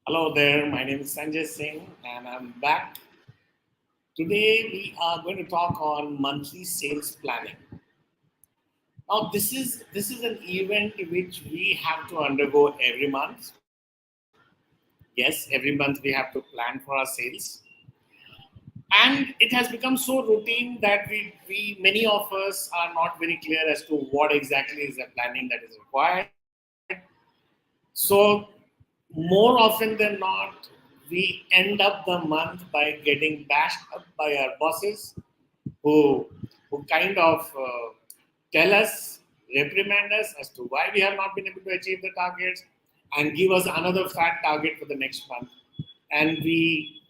Hello there, my name is Sanjay Singh and I'm back. Today we are going to talk on monthly sales planning. Now this is an event which we have to undergo every month. Yes, every month we have to plan for our sales. And it has become so routine that we many of us are not very clear as to what exactly is the planning that is required. So more often than not, we end up the month by getting bashed up by our bosses who, who kind of tell us, reprimand us as to why we have not been able to achieve the targets and give us another fat target for the next month. And we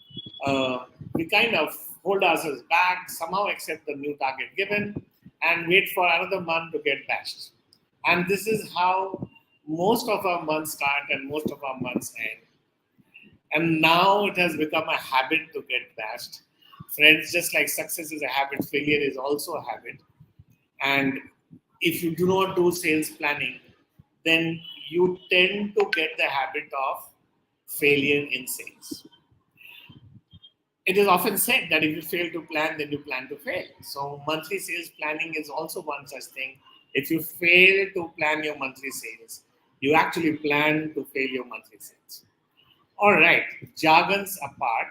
kind of hold ourselves back, somehow accept the new target given, and wait for another month to get bashed. And this is how most of our months start and most of our months end. And now it has become a habit to get bashed. Friends, just like success is a habit, failure is also a habit. And if you do not do sales planning, then you tend to get the habit of failure in sales. It is often said that if you fail to plan, then you plan to fail. So, monthly sales planning is also one such thing. If you fail to plan your monthly sales, you actually plan to fail your monthly sales. All right, jargons apart.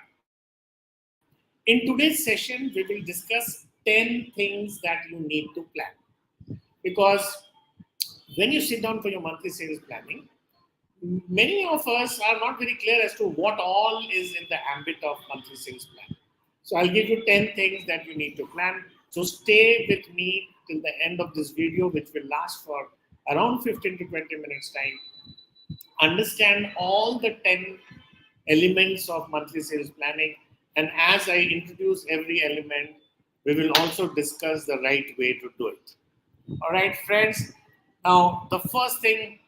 In today's session, we will discuss 10 things that you need to plan. Because when you sit down for your monthly sales planning, many of us are not very clear as to what all is in the ambit of monthly sales plan. So I'll give you 10 things that you need to plan. So stay with me till the end of this video, which will last for around 15 to 20 minutes time. Understand all the 10 elements of monthly sales planning. And as I introduce every element, we will also discuss the right way to do it. All right, friends. Now, the first thing,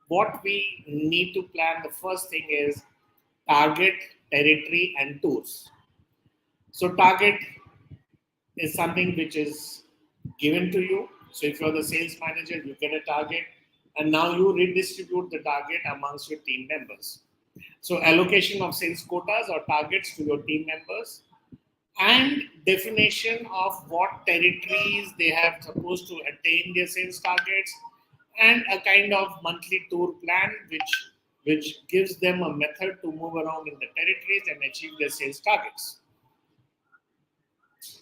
what we need to plan, the first thing is target, territory, and tours. So, target is something which is given to you. So, if you're the sales manager, you get a target, and now you redistribute the target amongst your team members. So, allocation of sales quotas or targets to your team members, and definition of what territories they have supposed to attain their sales targets, and a kind of monthly tour plan which gives them a method to move around in the territories and achieve their sales targets.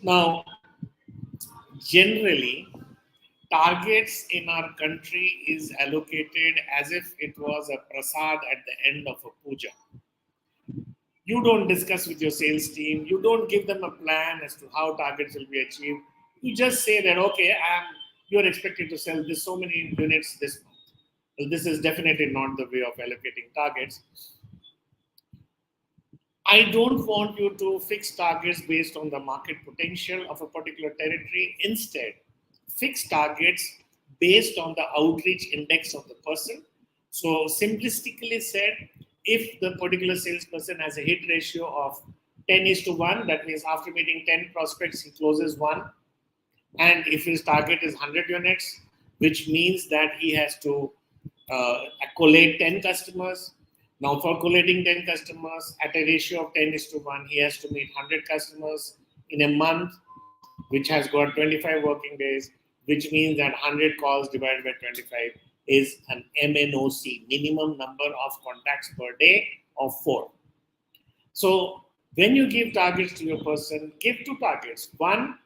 Now, generally, targets in our country is allocated as if it was a prasad at the end of a puja. You don't discuss with your sales team. You don't give them a plan as to how targets will be achieved. You just say that, okay, you're expected to sell this so many units this month. Well, this is definitely not the way of allocating targets. I don't want you to fix targets based on the market potential of a particular territory. Instead, fix targets based on the outreach index of the person. So, simplistically said, if the particular salesperson has a hit ratio of 10 is to 1, that means after meeting 10 prospects, he closes one. And if his target is 100 units, which means that he has to collate 10 customers. Now, for collating 10 customers at a ratio of 10 is to 1, he has to meet 100 customers in a month, which has got 25 working days, which means that 100 calls divided by 25 is an MNOC, minimum number of contacts per day of 4. So, when you give targets to your person, give two targets. One,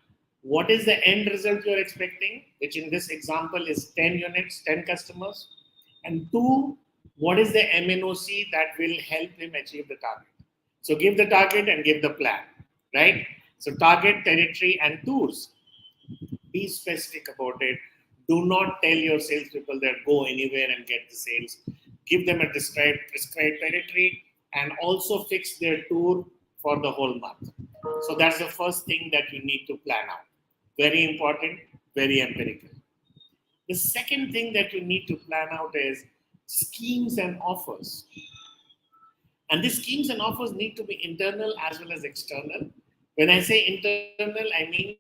what is the end result you're expecting, which in this example is 10 units, 10 customers. And two, what is the MNOC that will help him achieve the target. So give the target and give the plan, right? So target, territory, and tours. Be specific about it. Do not tell your salespeople that go anywhere and get the sales. Give them a prescribed territory and also fix their tour for the whole month. So that's the first thing that you need to plan out. Very important, very empirical. The second thing that you need to plan out is schemes and offers. And these schemes and offers need to be internal as well as external. When I say internal, I mean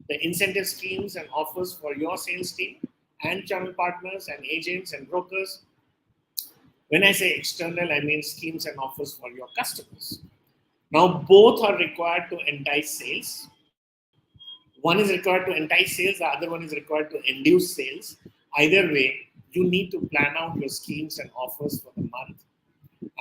the incentive schemes and offers for your sales team and channel partners and agents and brokers. When I say external, I mean schemes and offers for your customers. Now, both are required to entice sales. One is required to entice sales, the other one is required to induce sales. Either way, you need to plan out your schemes and offers for the month.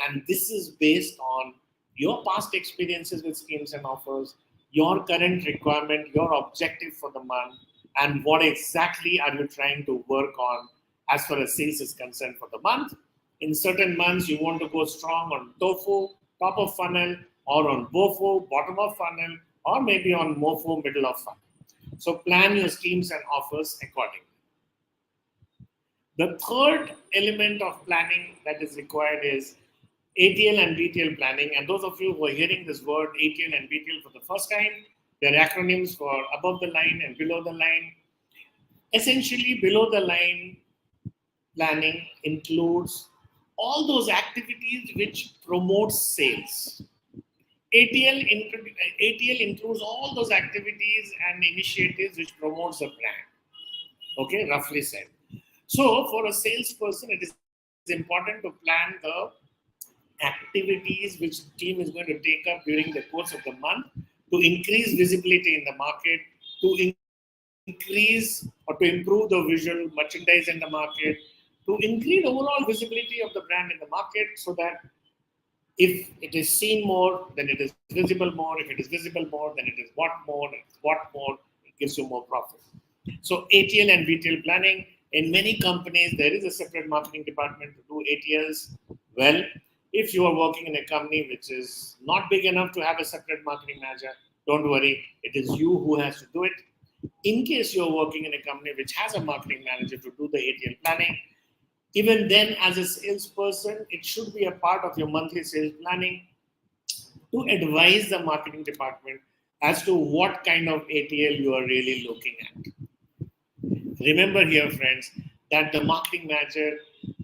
And this is based on your past experiences with schemes and offers, your current requirement, your objective for the month, and what exactly are you trying to work on as far as sales is concerned for the month. In certain months, you want to go strong on TOFO, top of funnel, or on BOFO, bottom of funnel, or maybe on MOFO, middle of funnel. So plan your schemes and offers accordingly. The third element of planning that is required is ATL and BTL planning. And those of you who are hearing this word ATL and BTL for the first time, they're acronyms for above the line and below the line. Essentially, below the line planning includes all those activities which promote sales. ATL includes all those activities and initiatives which promotes the brand. Okay, roughly said. So, for a salesperson, it is important to plan the activities which the team is going to take up during the course of the month to increase visibility in the market, to increase or to improve the visual merchandise in the market, to increase overall visibility of the brand in the market so that if it is seen more, then it is visible more. If it is visible more, then it is bought more. If it's bought more, it gives you more profit. So ATL and BTL planning, in many companies, there is a separate marketing department to do ATLs. Well, if you are working in a company which is not big enough to have a separate marketing manager, don't worry, it is you who has to do it. In case you're working in a company which has a marketing manager to do the ATL planning, even then, as a salesperson, it should be a part of your monthly sales planning to advise the marketing department as to what kind of ATL you are really looking at. Remember here, friends, that the marketing manager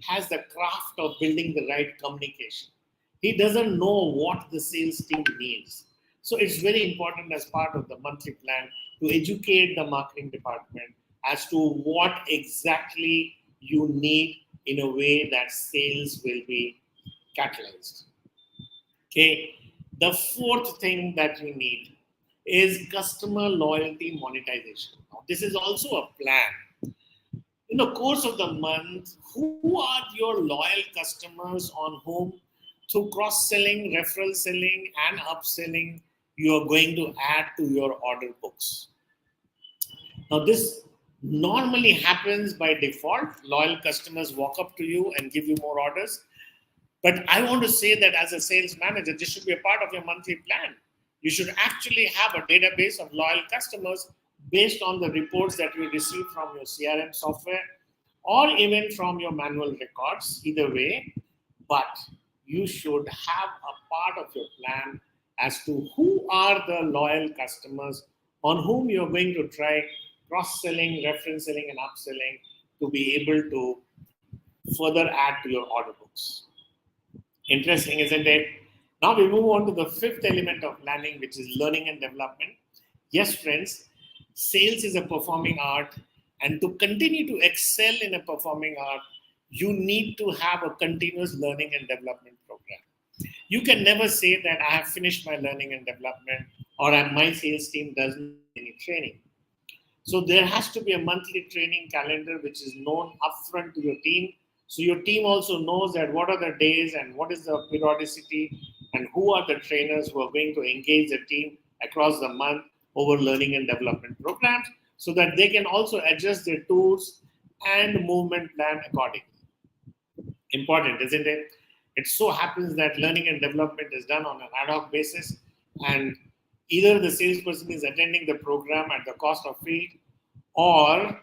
has the craft of building the right communication. He doesn't know what the sales team needs. So it's very important as part of the monthly plan to educate the marketing department as to what exactly you need in a way that sales will be catalyzed. Okay. The fourth thing that you need is customer loyalty monetization. Now, this is also a plan. In the course of the month, who are your loyal customers on whom, through cross-selling, referral selling, and upselling, you are going to add to your order books? Now, this normally happens by default. Loyal customers walk up to you and give you more orders. But I want to say that as a sales manager, this should be a part of your monthly plan. You should actually have a database of loyal customers based on the reports that you receive from your CRM software or even from your manual records, either way. But you should have a part of your plan as to who are the loyal customers on whom you're going to try cross-selling, reference selling, and upselling to be able to further add to your order books. Interesting, isn't it? Now we move on to the fifth element of planning, which is learning and development. Yes, friends, sales is a performing art, and to continue to excel in a performing art, you need to have a continuous learning and development program. You can never say that I have finished my learning and development or my sales team doesn't need any training. So there has to be a monthly training calendar which is known upfront to your team. So your team also knows that what are the days and what is the periodicity and who are the trainers who are going to engage the team across the month over learning and development programs so that they can also adjust their tools and movement plan accordingly. Important, isn't it? It so happens that learning and development is done on an ad hoc basis, and either the salesperson is attending the program at the cost of field, or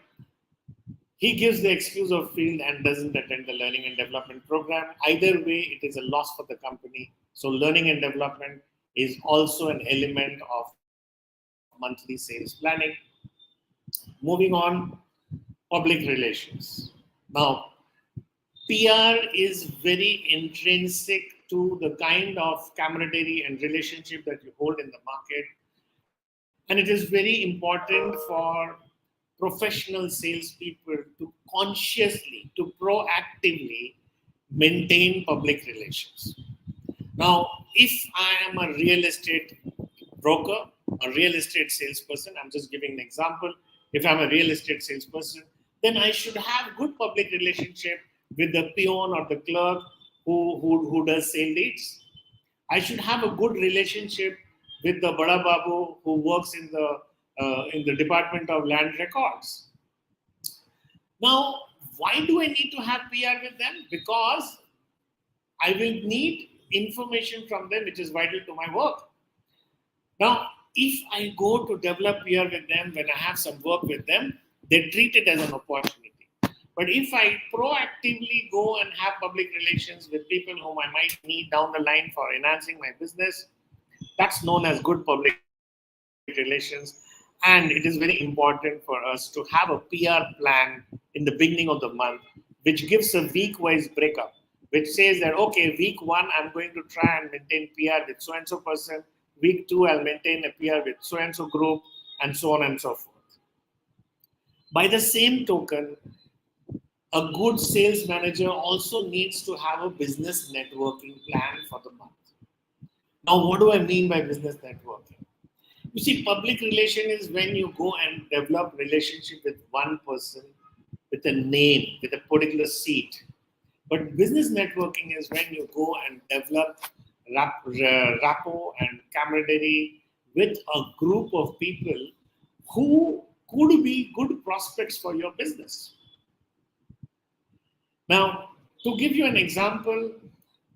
he gives the excuse of field and doesn't attend the learning and development program. Either way, it is a loss for the company. So learning and development is also an element of monthly sales planning. Moving on, public relations. Now, PR is very intrinsic to the kind of camaraderie and relationship that you hold in the market. And it is very important for professional salespeople to consciously, to proactively maintain public relations. Now, if I am a real estate broker, a real estate salesperson, I'm just giving an example. If I'm a real estate salesperson, then I should have good public relationship with the peon or the clerk who does sale leads. I should have a good relationship with the Bada Babu who works in the Department of Land Records. Now, why do I need to have PR with them? Because I will need information from them which is vital to my work. Now, if I go to develop PR with them, when I have some work with them, they treat it as an opportunity. But if I proactively go and have public relations with people whom I might need down the line for enhancing my business, that's known as good public relations. And it is very important for us to have a PR plan in the beginning of the month, which gives a week-wise breakup, which says that, okay, week 1, I'm going to try and maintain PR with so-and-so person. Week 2, I'll maintain a PR with so-and-so group, and so on and so forth. By the same token, a good sales manager also needs to have a business networking plan for the month. Now, what do I mean by business networking? You see, public relation is when you go and develop relationship with one person, with a name, with a particular seat. But business networking is when you go and develop rapport and camaraderie with a group of people who could be good prospects for your business. Now, to give you an example,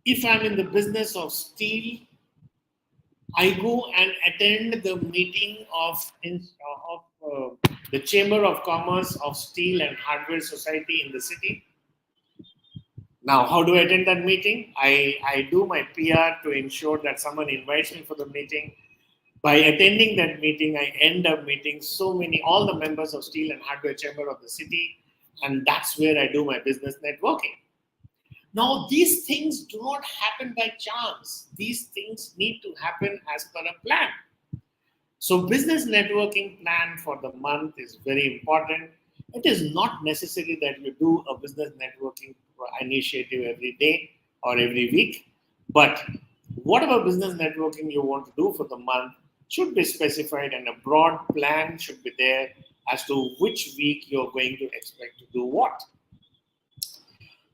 if I'm in the business of steel, I go and attend the meeting of the Chamber of Commerce of Steel and Hardware Society in the city. Now, how do I attend that meeting? I do my PR to ensure that someone invites me for the meeting. By attending that meeting, I end up meeting all the members of Steel and Hardware Chamber of the city, and that's where I do my business networking. Now, these things do not happen by chance. These things need to happen as per a plan. So, business networking plan for the month is very important. It is not necessary that you do a business networking initiative every day or every week, but whatever business networking you want to do for the month should be specified, and a broad plan should be there as to which week you're going to expect to do what.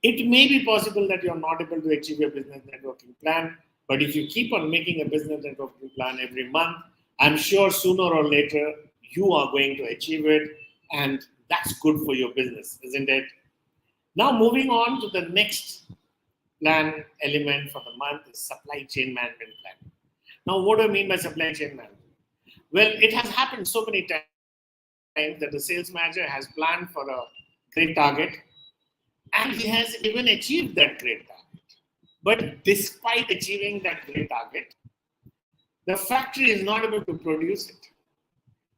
It may be possible that you're not able to achieve your business networking plan, but if you keep on making a business networking plan every month, I'm sure sooner or later you are going to achieve it, and that's good for your business, isn't it? Now, moving on to the next plan element for the month is supply chain management plan. Now, what do I mean by supply chain management? Well, it has happened so many times that the sales manager has planned for a great target, and he has even achieved that great target. But despite achieving that great target, the factory is not able to produce it,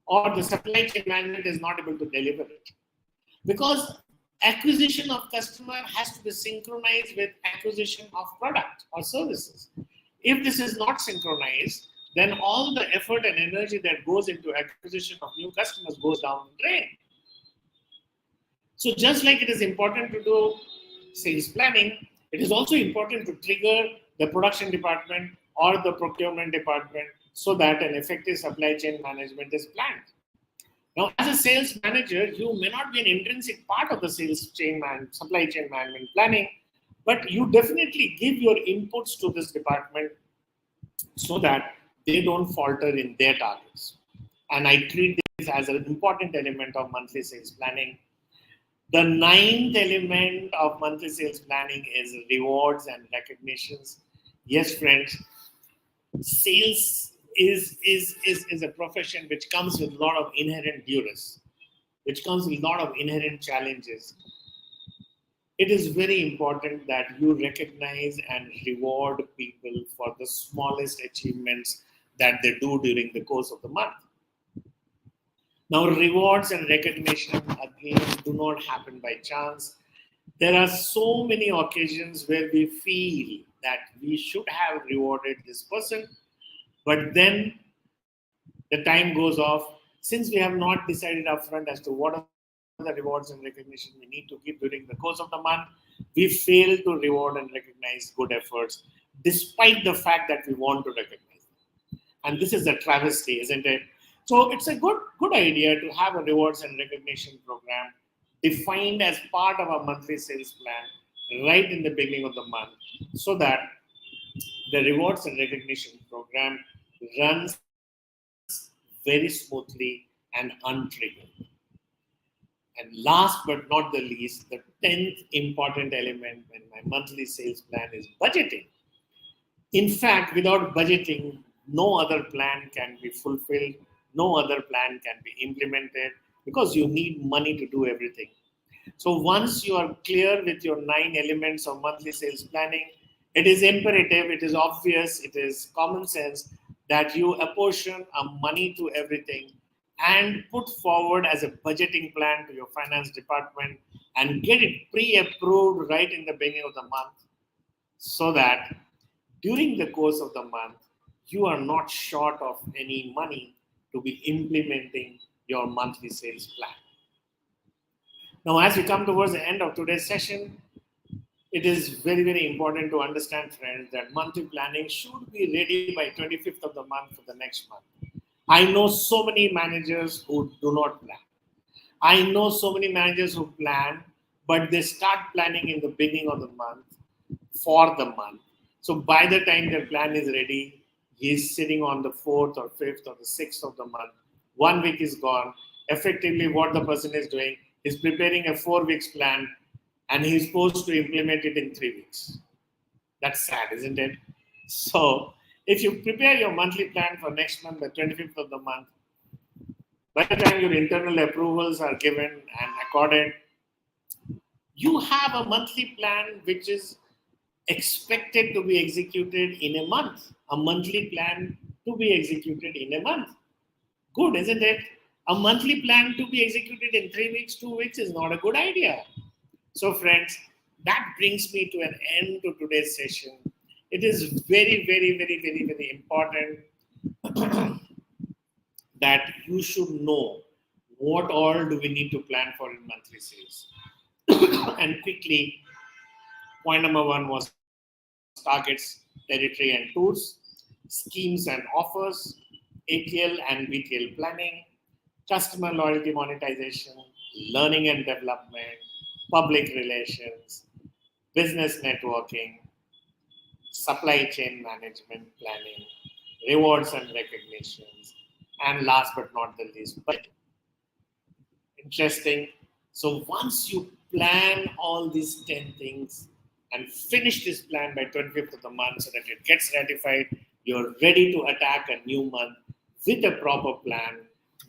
or the supply chain management is not able to deliver it. Because acquisition of customer has to be synchronized with acquisition of product or services. If this is not synchronized, then all the effort and energy that goes into acquisition of new customers goes down the drain. So just like it is important to do sales planning, it is also important to trigger the production department or the procurement department so that an effective supply chain management is planned. Now, as a sales manager, you may not be an intrinsic part of the supply chain management planning, but you definitely give your inputs to this department so that they don't falter in their targets. And I treat this as an important element of monthly sales planning. The ninth element of monthly sales planning is rewards and recognitions. Yes, friends, sales is a profession which comes with a lot of inherent duress, which comes with a lot of inherent challenges. It is very important that you recognize and reward people for the smallest achievements that they do during the course of the month. Now, rewards and recognition, again, do not happen by chance. There are so many occasions where we feel that we should have rewarded this person, but then the time goes off. Since we have not decided upfront as to what are the rewards and recognition we need to give during the course of the month, we fail to reward and recognize good efforts despite the fact that we want to recognize them. And this is a travesty, isn't it? So it's a good idea to have a rewards and recognition program defined as part of our monthly sales plan right in the beginning of the month, so that the rewards and recognition program runs very smoothly and untriggered. And last but not the least, the 10th important element in my monthly sales plan is budgeting. In fact, without budgeting, no other plan can be fulfilled, no other plan can be implemented, because you need money to do everything. So once you are clear with your 9 elements of monthly sales planning, it is imperative, it is obvious, it is common sense that you apportion a money to everything and put forward as a budgeting plan to your finance department and get it pre-approved right in the beginning of the month, so that during the course of the month, you are not short of any money to be implementing your monthly sales plan. Now, as we come towards the end of today's session, it is very, very important to understand, friends, that monthly planning should be ready by 25th of the month for the next month. I know so many managers who do not plan. I know so many managers who plan, but they start planning in the beginning of the month for the month. So by the time their plan is ready, he's sitting on the 4th or 5th or the 6th of the month. 1 week is gone. Effectively, what the person is doing is preparing a 4 weeks plan, and he's supposed to implement it in 3 weeks. That's sad, isn't it? So if you prepare your monthly plan for next month, the 25th of the month, by the time your internal approvals are given and accorded, you have a monthly plan which is expected to be executed in a month. A monthly plan to be executed in a month. Good, isn't it? A monthly plan to be executed in 3 weeks, 2 weeks is not a good idea. So, friends, that brings me to an end to today's session. It is very, very, very, very, very important that you should know what all do we need to plan for in monthly sales. And quickly, point number 1 was targets, territory and tours, schemes and offers, ATL and BTL planning, customer loyalty monetization, learning and development, public relations, business networking, supply chain management planning, rewards and recognitions, and last but not the least, budget. Interesting. So once you plan all these 10 things and finish this plan by 25th of the month so that it gets ratified, you're ready to attack a new month with a proper plan.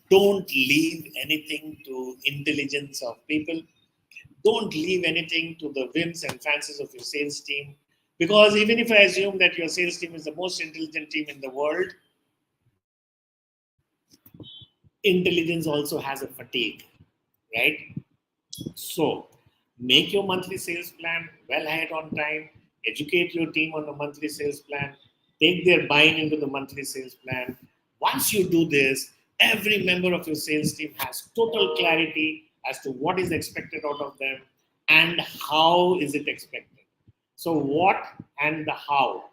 Don't leave anything to intelligence of people. Don't leave anything to the whims and fancies of your sales team. Because even if I assume that your sales team is the most intelligent team in the world, intelligence also has a fatigue, right? So make your monthly sales plan well ahead on time, educate your team on the monthly sales plan, take their buy-in into the monthly sales plan. Once you do this, every member of your sales team has total clarity as to what is expected out of them and how is it expected. So what and the how,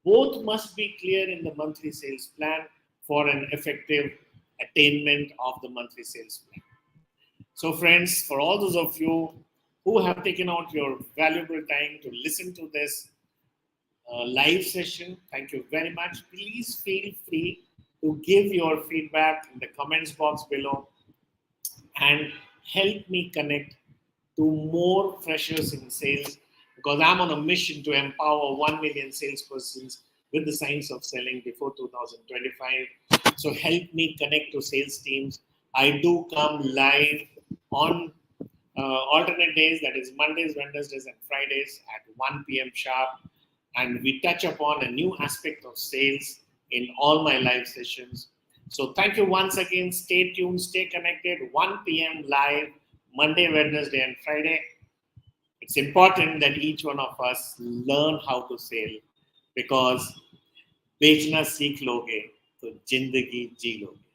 both must be clear in the monthly sales plan for an effective attainment of the monthly sales plan. So friends, for all those of you who have taken out your valuable time to listen to this live session, thank you very much. Please feel free to give your feedback in the comments box below and help me connect to more freshers in sales, because I'm on a mission to empower 1 million salespersons with the science of selling before 2025. So help me connect to sales teams. I do come live on alternate days, that is Mondays, Wednesdays, and Fridays at 1 p.m. sharp. And we touch upon a new aspect of sales in all my live sessions. So thank you once again. Stay tuned, stay connected. 1 p.m. live, Monday, Wednesday, and Friday. It's important that each one of us learn how to sell, because बेचना सीख लोगे तो जिंदगी जी लोगे.